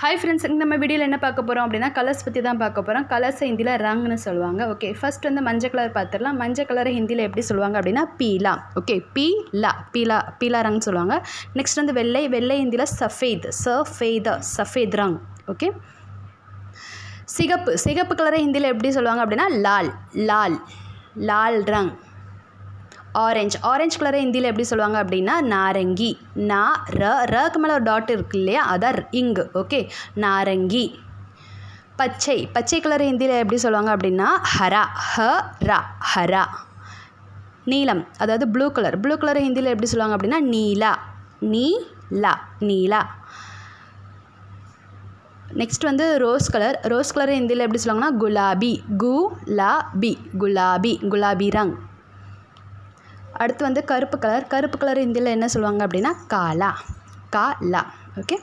Hi friends நம்ம வீடியோல என்ன பார்க்க போறோம் அப்படினா கலர்ஸ் பத்தி தான் பார்க்க போறோம். கலர்ஸ் ஹிந்தில ரங்னு சொல்வாங்க. ஓகே ஃபர்ஸ்ட் வந்து மஞ்சள் கலர் பார்த்தறலாம். மஞ்சள் கலர் ஹிந்தில எப்படி சொல்வாங்க அப்படினா பீலா. ஓகே பீலா ரங் சொல்வாங்க. நெக்ஸ்ட் வந்து வெள்ளை ஹிந்தில சஃபேத் ரங். ஓகே சிகப்பு கலர் ஹிந்தில எப்படி சொல்வாங்க அப்படினா லால் ரங். ஆரஞ்சு கலர் ஹிந்தியில் எப்படி சொல்லுவாங்க அப்படின்னா நாரங்கி. ரக்கு மேலே ஒரு டாட் இருக்கு இல்லையா, அதான் இங்கு. ஓகே நாரங்கி. பச்சை கலர் ஹிந்தியில் எப்படி சொல்லுவாங்க அப்படின்னா ஹரா. நீலம் அதாவது ப்ளூ கலர் ஹிந்தியில் எப்படி சொல்லுவாங்க அப்படின்னா நீலா. நெக்ஸ்ட் வந்து ரோஸ் கலர் ஹிந்தியில் எப்படி சொல்லுவாங்கன்னா குலாபி ரங். அடுத்து வந்து கருப்பு கலர் ஹிந்தியில் என்ன சொல்லுவாங்க அப்படின்னா காலா. ஓகே